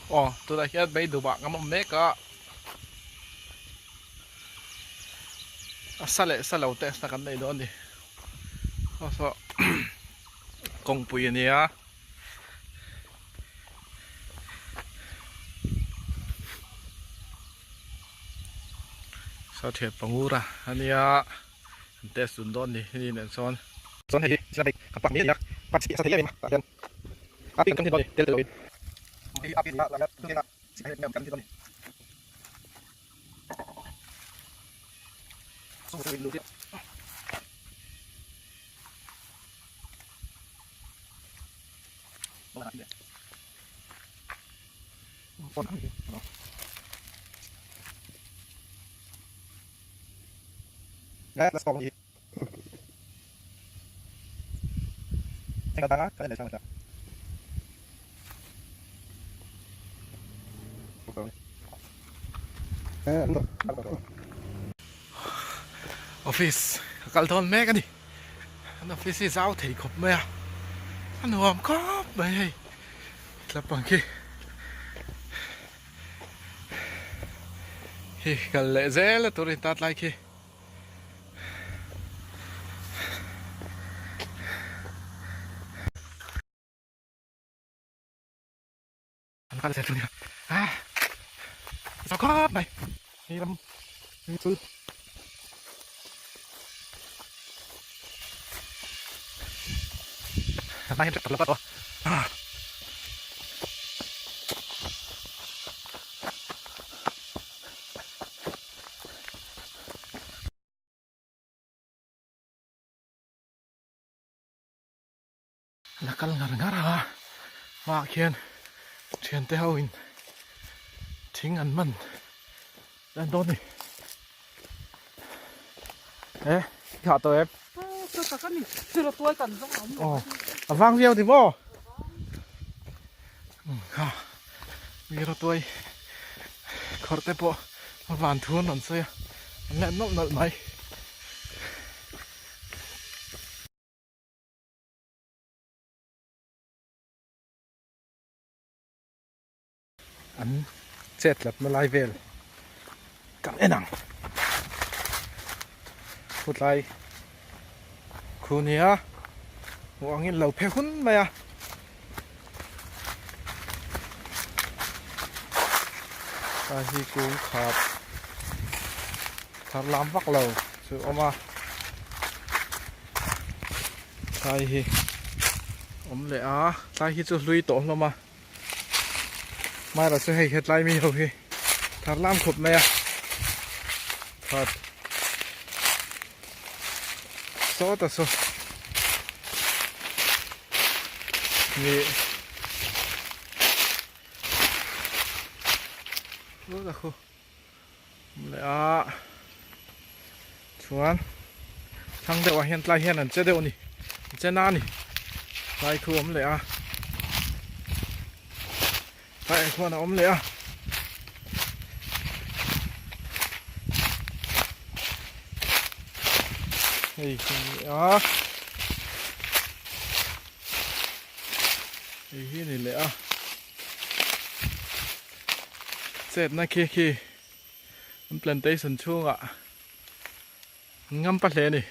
tôi đã hết mấy đồ bạc ngắm mét cả sao lâu test là cái này đó đi sao công bùi này á sao thiệt bằng ngu ra anh ấy test xuống đó đi đi nên son này đi xin lỗi các bạn biết nhá bạn sẽ thấy em mà áp dụng trong thiên đó đi tên tự đi áp dụng là trong thiên đó sẽ thấy em trong thiên đó đi xong rồi lưu tiếp đó là gì con gì đó đấy là con gì cái đó cái này sao vậy office kalau tahun mereka nih office jauh dari kop mereka anu am kop mereka lapang ki kalau lezela turun tat lagi kalau saya turun sao kop này đi làm đi chơi nay rất là tốt nakal ngar mà khiên chuyện theo in chính ăn mần lên đôn đi ê họ tôi em vang riêu thì vô vì rồi tôi khỏi tay bộ vàn thun còn xưa lẽ nộp nợ mấy ăn chết lật mà lai về cắn ế nặng phút lại khu này ngõ nghiên lầu phê khún mày à ta hi cũng khát làm vắt lầu sự ôm à ta hi ôm lệ á ta hi cho lui tổ lắm mà mai là sẽ hay hết lại mi rồi thật làm khục mày à thật số ta số nhỉ rất là khô lệ á chuan thằng đều hiện lại hiện là chơi đều nè chơi na nè lại khu ấm lệ á tại khu nào ấm lệ á thì đó thì này lệ áเสร็จนะคีมันplantation ช่วงอ่ะงั้มปะเลยนี่